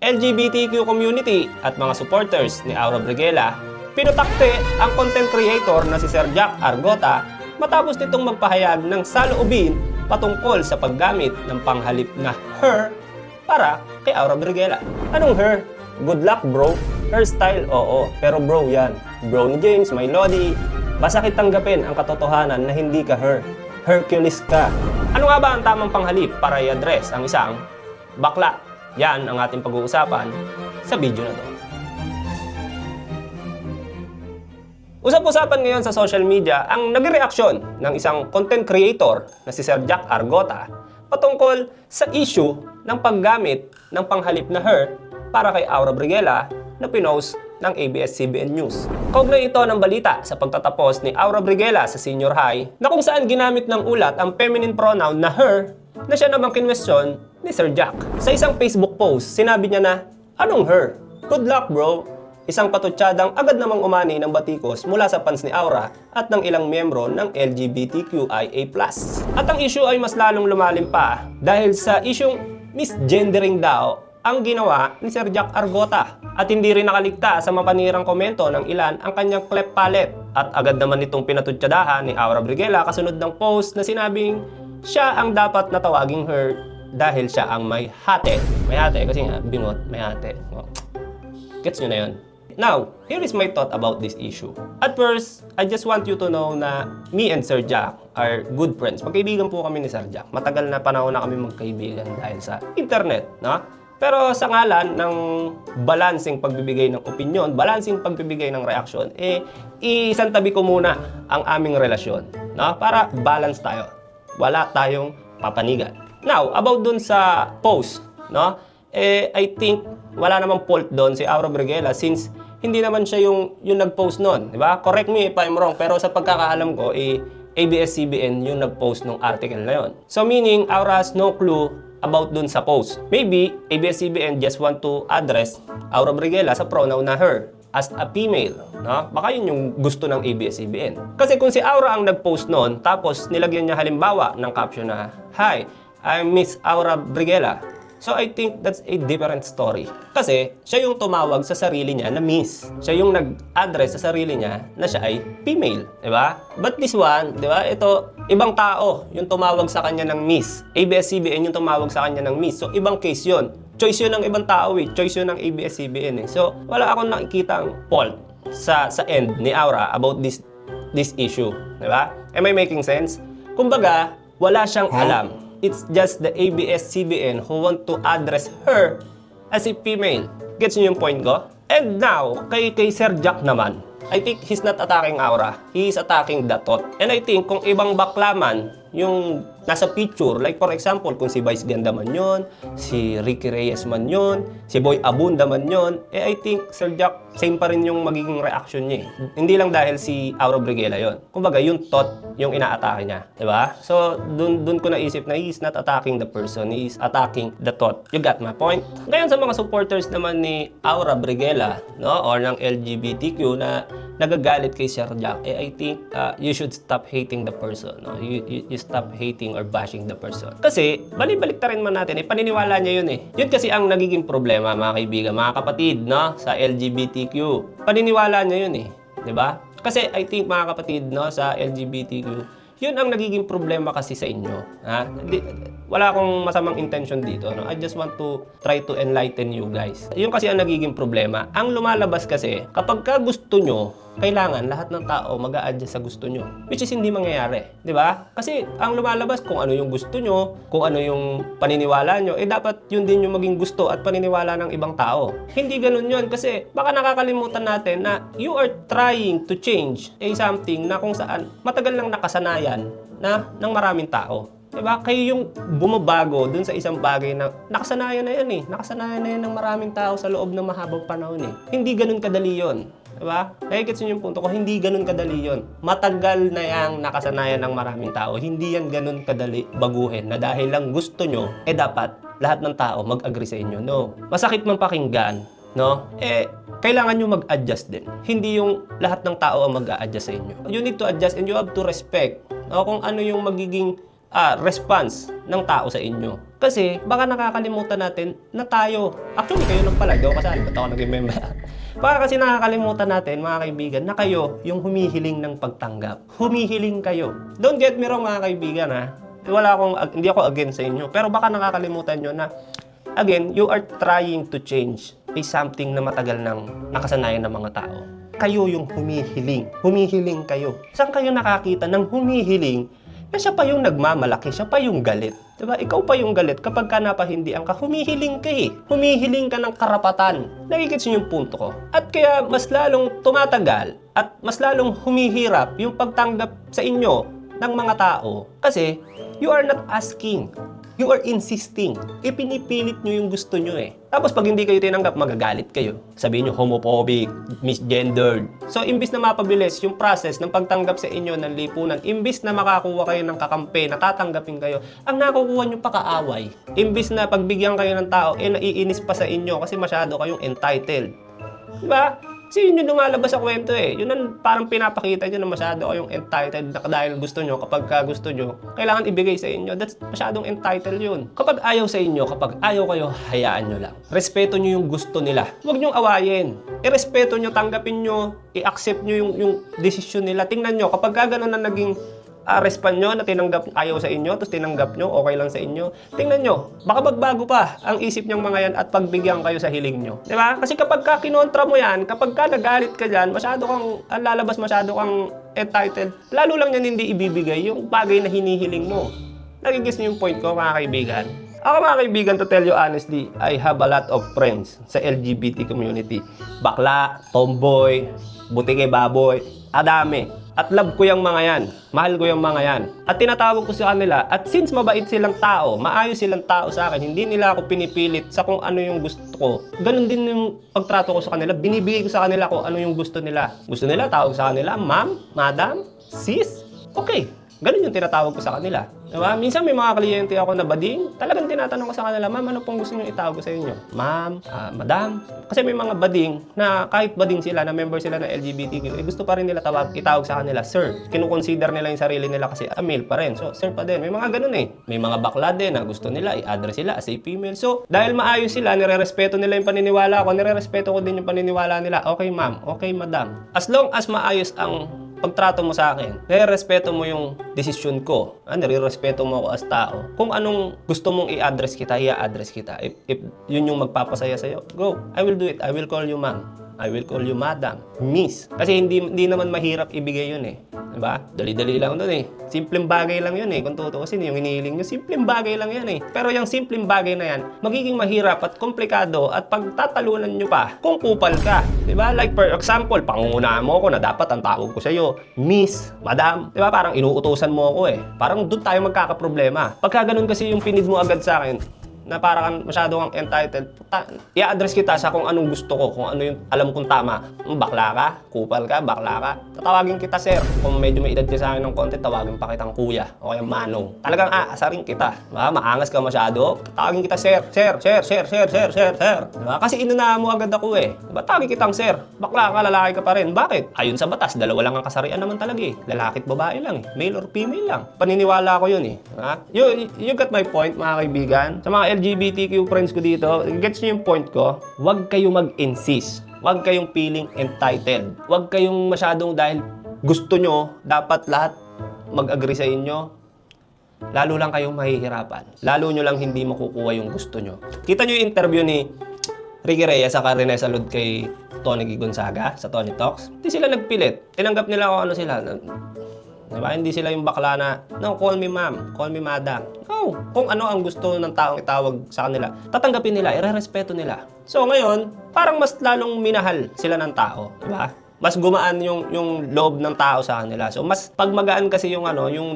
LGBTQ community at mga supporters ni Aura Briguela, pinutakte ang content creator na si Sir Jack Argota matapos nitong magpahayag ng saloobin patungkol sa paggamit ng panghalip na her para kay Aura Briguela. Anong her? Good luck bro. Hairstyle, oo. Pero bro yan. Bro ni James, may Lodi. Basta kitanggapin ang katotohanan na hindi ka her. Hercules ka. Ano nga ba ang tamang panghalip para i-address ang isang bakla? Yan ang ating pag-uusapan sa video na to. Usap-usapan ngayon sa social media ang naging reaksyon ng isang content creator na si Sir Jack Argota patungkol sa issue ng paggamit ng panghalip na her para kay Aura Briguela na pinost ng ABS-CBN News. Kaugnay ito ng balita sa pagtatapos ni Aura Briguela sa senior high na kung saan ginamit ng ulat ang feminine pronoun na her na siya namang kinwestiyon ni Sir Jack. Sa isang Facebook post, sinabi niya na, "Anong her? Good luck bro." Isang patutsyadang agad namang umani ng batikos mula sa fans ni Aura at ng ilang miyembro ng LGBTQIA+. At ang issue ay mas lalong lumalim pa dahil sa isyung misgendering daw ang ginawa ni Sir Jack Argota. At hindi rin nakaligtas sa mapanirang komento ng ilan ang kanyang cleft palette. At agad naman itong pinatutsadahan ni Aura Briguela kasunod ng post na sinabing siya ang dapat na tawaging her dahil siya ang may hate. May hate kasi nga bingot, may hate. Oh. Gets nyo na yun? Now, here is my thought about this issue. At first, I just want you to know na me and Sir Jack are good friends. Magkaibigan po kami ni Sir Jack. Matagal na panahon na kami magkaibigan dahil sa internet, no? Pero sa ngalan ng balancing pagbibigay ng opinion, balancing pagbibigay ng reaction, isantabi ko muna ang aming relasyon, no? Para balance tayo. Wala tayong papanigan. Now, about dun sa post, no? I think wala namang fault doon si Aura Briguela since hindi naman siya yung nag-post noon, di ba? Correct me if I'm wrong, pero sa pagkakaalam ko, ABS-CBN yung nag-post ng article na yon. So meaning, Aura has no clue about dun sa post. Maybe, ABS-CBN just want to address Aura Briguela sa pronoun na her as a female, no? Baka yun yung gusto ng ABS-CBN. Kasi kung si Aura ang nag-post noon, tapos nilagyan niya halimbawa ng caption na, "Hi, I'm Miss Aura Briguela." So I think that's a different story. Kasi siya yung tumawag sa sarili niya na Miss. Siya yung nag-address sa sarili niya na siya ay female, di ba? But this one, di ba? Ito, ibang tao yung tumawag sa kanya ng Miss. ABS-CBN yung tumawag sa kanya ng Miss. So ibang case yun. Choice yun ng ibang tao eh. Choice yun ng ABS-CBN eh. So wala akong nakikitang fault sa end ni Aura about this issue, di ba? Am I making sense? Kumbaga, wala siyang alam. It's just the ABS-CBN who want to address her as a female. Gets niyo yung point ko? And now, kay Sir Jack naman, I think he's not attacking Aura. He is attacking the thought. And I think kung ibang bakla man, yung nasa picture, like for example, kung si Vice Ganda man yun, si Ricky Reyes man yun, si Boy Abunda man yun, I think Sir Jack, same pa rin yung magiging reaction niya. Hindi lang dahil si Aura Briguela yun. Kumbaga, yung thought, yung inaatake niya. Diba? So, dun ko naisip na he's not attacking the person, he's attacking the thought. You got my point? Ngayon sa mga supporters naman ni Aura Briguela, no, or ng LGBTQ na nagagalit kay Sir Jack, I think you should stop hating the person. No? You stop hating or bashing the person. Kasi, balik ta rin man natin, paniniwala niya yun eh. Yun kasi ang nagiging problema, mga kaibigan, mga kapatid, no, sa LGBTQ. Paniniwala niya yun eh. Diba? Kasi I think, mga kapatid, no, sa LGBTQ, yun ang nagiging problema kasi sa inyo. Ha? Wala akong masamang intention dito. No? I just want to try to enlighten you guys. Yun kasi ang nagiging problema. Ang lumalabas kasi, kapag ka gusto nyo, kailangan lahat ng tao mag-a-adjust sa gusto nyo. Which is hindi mangyayari. Di ba? Kasi ang lumalabas kung ano yung gusto nyo, kung ano yung paniniwala nyo, dapat yun din yung maging gusto at paniniwala ng ibang tao. Hindi ganun yun kasi baka nakakalimutan natin na you are trying to change something na kung saan matagal nang nakasanayan na ng maraming tao. Diba? Kayo yung bumabago dun sa isang bagay na nakasanayan na yan eh. Nakasanayan na yan ng maraming tao sa loob ng mahabang panahon eh. Hindi ganun kadali yun. Diba? Nakikits nyo yung punto ko, hindi ganun kadali yun. Matagal na yang nakasanayan ng maraming tao. Hindi yan ganun kadali baguhin na dahil lang gusto nyo, dapat lahat ng tao mag-agree sa inyo. No. Masakit man pakinggan, no? Kailangan nyo mag-adjust din. Hindi yung lahat ng tao ang mag-a-adjust sa inyo. You need to adjust and you have to respect kung ano yung magiging response ng tao sa inyo. Kasi baka nakakalimutan natin na tayo. Actually, kayo lang pala. Di ako kasali. Ba't ako naging member? Baka kasi nakakalimutan natin, mga kaibigan, na kayo yung humihiling ng pagtanggap. Humihiling kayo. Don't get me wrong, mga kaibigan, ha? Hindi ako against sa inyo. Pero baka nakakalimutan nyo na, again, you are trying to change something na matagal nang nakasanayan ng mga tao. Kayo yung humihiling. Humihiling kayo. Saan kayo nakakita ng humihiling na siya pa yung nagmamalaki, siya pa yung galit? Diba? Ikaw pa yung galit kapag ka napahindian ka, humihiling ka eh. Humihiling ka ng karapatan. Nagigits niyo yung punto ko. At kaya mas lalong tumatagal at mas lalong humihirap yung pagtanggap sa inyo ng mga tao. Kasi you are not asking. You are insisting. Ipinipilit nyo yung gusto nyo eh. Tapos pag hindi kayo tinanggap, magagalit kayo. Sabihin nyo, homophobic, misgendered. So, imbis na mapabilis yung process ng pagtanggap sa inyo ng lipunan, imbis na makakuha kayo ng kakampi, na tatanggapin kayo, ang nakukuha nyo pa kaaway. Imbis na pagbigyan kayo ng tao, naiinis pa sa inyo kasi masyado kayong entitled. Diba? Kasi yun yung lumalabas sa kwento eh. Yun ang parang pinapakita nyo na masyado kayong entitled na dahil gusto nyo, kapag gusto nyo, kailangan ibigay sa inyo. That's masyadong entitled yun. Kapag ayaw sa inyo, kapag ayaw kayo, hayaan nyo lang. Respeto nyo yung gusto nila. Huwag nyong awayin. Irespeto nyo, tanggapin nyo, i-accept nyo yung desisyon nila. Tingnan nyo, kapag gano'n na naging respond nyo na tinanggap ayaw sa inyo, tapos tinanggap nyo, okay lang sa inyo. Tingnan nyo, baka magbago pa ang isip nyong mga yan at pagbigyan kayo sa hiling nyo. Diba? Kasi kapag ka kinontra mo yan, kapag ka nagalit ka dyan, masyado kang, lalabas masyado kang entitled, lalo lang yan hindi ibibigay yung bagay na hinihiling mo. Nagigis niyo yung point ko, mga kaibigan? Ako, mga kaibigan, to tell you honestly, I have a lot of friends sa LGBT community. Bakla, tomboy, butike baboy, adami. At love ko yung mga yan. Mahal ko yung mga yan. At tinatawag ko sa kanila. At since mabait silang tao, maayos silang tao sa akin, hindi nila ako pinipilit sa kung ano yung gusto ko. Ganun din yung pagtrato ko sa kanila. Binibigay ko sa kanila kung ano yung gusto nila. Gusto nila, tawag sa kanila, ma'am, madam, sis, okay. Ganun yung tinatawag ko sa kanila. Diba? Minsan may mga kliyente ako na bading, talagang tinatanong ko sa kanila, ma'am, ano pong gusto nyo itawag ko sa inyo? Ma'am, madam. Kasi may mga bading na kahit bading sila, na member sila ng LGBTQ, gusto pa rin nila itawag sa kanila, sir. Kinukonsider nila yung sarili nila kasi male pa rin. So, sir pa din. May mga ganun eh. May mga bakla din na gusto nila i-address sila as a female. So, dahil maayos sila, nire-respeto nila yung paniniwala ko, nire-respeto ko din yung paniniwala nila. Okay, ma'am. Okay, madam. As long as maayos ang pagtrato mo sa akin, nire-respeto mo yung desisyon ko. Nire-respeto mo ako as tao. Kung anong gusto mong i-address kita, i-address kita. If yun yung magpapasaya sa'yo, go. I will do it. I will call you ma'am. I will call you madam. Miss. Kasi hindi naman mahirap ibigay yun eh. Diba? Dali-dali lang doon eh. Simpleng bagay lang yun eh. Kung tutuusin yung hinihiling nyo, simpleng bagay lang yan eh. Pero yung simpleng bagay na yan, magiging mahirap at komplikado at pagtatalunan nyo pa kung kupal ka. Diba? Like for example, pangungunahan mo ako na dapat ang tawag ko sa'yo, Miss, Madam. Diba? Parang inuutosan mo ako eh. Parang doon tayo magkakaproblema. Pagka ganun kasi yung pinid mo agad sa akin, na parang masyado kang entitled, i-address kita sa kung anong gusto ko, kung ano yung alam kong tama. Bakla ka, kupal ka, bakla ka. Tatawagin kita, sir. Kung medyo may edad ka sa akin ng konti, tawagin pa kitang kuya o kaya manong. Talagang aasarin kita. Diba? Maangas ka masyado, tawagin kita, sir. Sir. Diba? Kasi inunahan mo agad ako eh. Diba? Tawagin kitang sir. Bakla ka, lalaki ka pa rin. Bakit? Ayon sa batas, dalawa lang ang kasarian naman talaga eh. Lalaki at babae lang eh. Male or female lang. Paniniwala ko yun eh. Diba? You got my point, mga kaibigan. Sa mga LGBTQ friends ko dito, gets nyo yung point ko? Huwag kayong mag-insist. Huwag kayong feeling entitled. Huwag kayong masyadong dahil gusto nyo, dapat lahat mag-agree sa inyo. Lalo lang kayong mahihirapan. Lalo nyo lang hindi makukuha yung gusto nyo. Kita nyo yung interview ni Ricky Reyes sa Rene Salud kay Tony Gonzaga sa Tony Talks. Hindi sila nagpilit. Tinanggap nila kung ano sila. Diba? Hindi sila yung bakla na, no, call me ma'am, call me madam. No, kung ano ang gusto ng taong itawag sa kanila, tatanggapin nila, irerespeto nila. So ngayon, parang mas lalong minahal sila ng tao. Diba? Mas gumaan yung loob ng tao sa kanila. So mas pagmagaan kasi yung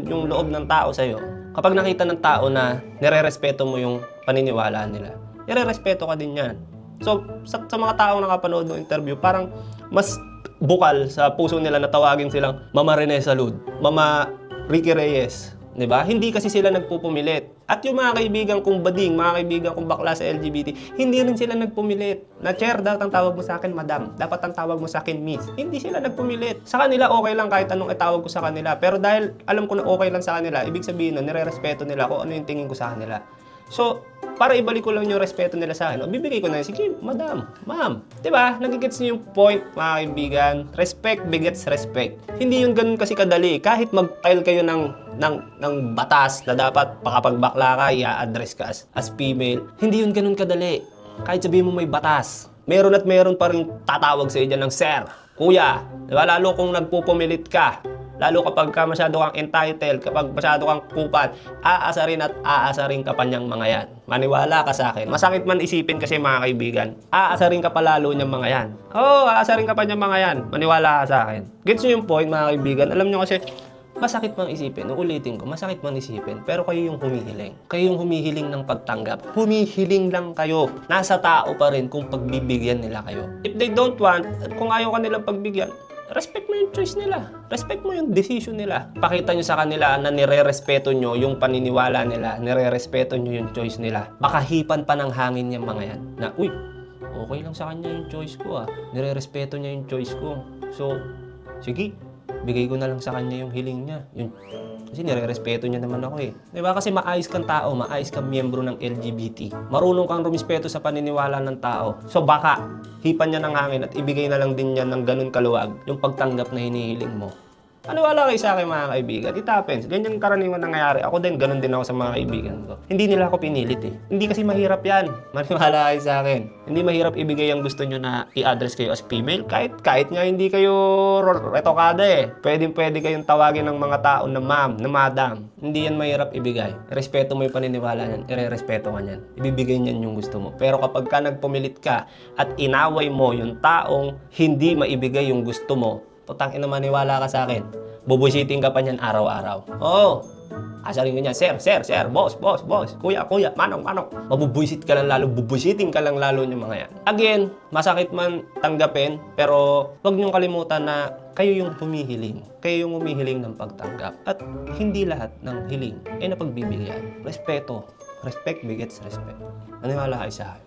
loob ng tao sa'yo. Kapag nakita ng tao na nirerespeto mo yung paniniwala nila, irerespeto ka din yan. So sa mga taong nakapanood ng interview, parang mas bukal sa puso nila na tawagin silang Mama Rene Salud, Mama Ricky Reyes. Diba? Hindi kasi sila nagpupumilit. At yung mga kaibigan kong bading, mga kaibigan kong bakla sa LGBT, hindi rin sila nagpumilit. Na chair, dapat ang tawag mo sa akin, madam. Dapat ang tawag mo sa akin, miss. Hindi sila nagpumilit. Sa kanila, okay lang kahit anong itawag ko sa kanila. Pero dahil alam ko na okay lang sa kanila, ibig sabihin na nire-respeto nila kung ano yung tingin ko sa kanila. So, para ibalik ko lang yung respeto nila sa akin, bibigay ko na, sige, madam, ma'am. Diba? Nagigets niyo yung point, mga kaibigan. Respect begets respect. Hindi yung ganun kasi kadali. Kahit mag-file kayo ng batas na dapat kapag bakla ka, i-address ka as female, hindi yun ganun kadali. Kahit sabihin mo may batas, meron at meron pa rin tatawag sa iyo dyan ng sir, kuya. Diba? Lalo kung nagpupumilit ka. Lalo kapag ka masyado kang entitled, kapag masyado kang kupan, aasarin at aasarin ka pa niyang mga yan. Maniwala ka sa akin. Masakit man isipin kasi mga kaibigan, aasarin ka pa lalo niyang mga yan. Oo, aasarin ka pa niyang mga yan. Maniwala ka sa akin. Gets niyo yung point mga kaibigan? Alam niyo kasi, masakit mang isipin. Uulitin ko, masakit mang isipin. Pero kayo yung humihiling. Kayo yung humihiling ng pagtanggap. Humihiling lang kayo. Nasa tao pa rin kung pagbibigyan nila kayo. If they don't want, kung ayaw ka nilang pagbigyan, respect mo yung choice nila. Respect mo yung decision nila. Pakita nyo sa kanila na nire-respeto nyo yung paniniwala nila. Nire-respeto nyo yung choice nila. Baka hipan pa ng hangin yung mga yan. Na, uy, okay lang sa kanya yung choice ko ah. Nire-respeto niya yung choice ko. So, sige, bigay ko na lang sa kanya yung hiling niya. Kasi nire-respeto niya naman ako eh. Diba? Kasi maayos kang tao, maayos kang miyembro ng LGBT. Marunong kang rumispeto sa paniniwala ng tao. So baka, hipan niya ng hangin at ibigay na lang din niya ng ganun kaluwag yung pagtanggap na hinihiling mo. Paniwala kayo sa akin mga kaibigan. It happens. Ganyan karaniwan nangyayari. Ako din, ganun din ako sa mga kaibigan ko. Hindi nila ako pinilit eh. Hindi kasi mahirap yan. Maniwala kayo sa akin. Hindi mahirap ibigay ang gusto nyo na i-address kayo as female. Kahit nga hindi kayo retokada eh. Pwede kayong tawagin ng mga tao na ma'am, na madam. Hindi yan mahirap ibigay. Respeto mo yung paniniwala niyan. Ire-respeto ka niyan. Ibibigay niyan yung gusto mo. Pero kapag ka nagpumilit ka at inaway mo yung taong hindi maibigay yung gusto mo, putang ina, maniwala ka sa akin. Bubusiting ka pa niyan araw-araw. Oo. Asarin ko niyan, sir, boss, kuya, manong. Mabubuisit ka lang lalo, bubusiting ka lang lalo yung mga yan. Again, masakit man tanggapin, pero huwag niyong kalimutan na kayo yung humihiling. Kayo yung humihiling ng pagtanggap. At hindi lahat ng hiling ay napagbibigyan. Respeto. Respect begets respect. Maniwala kayo sa akin.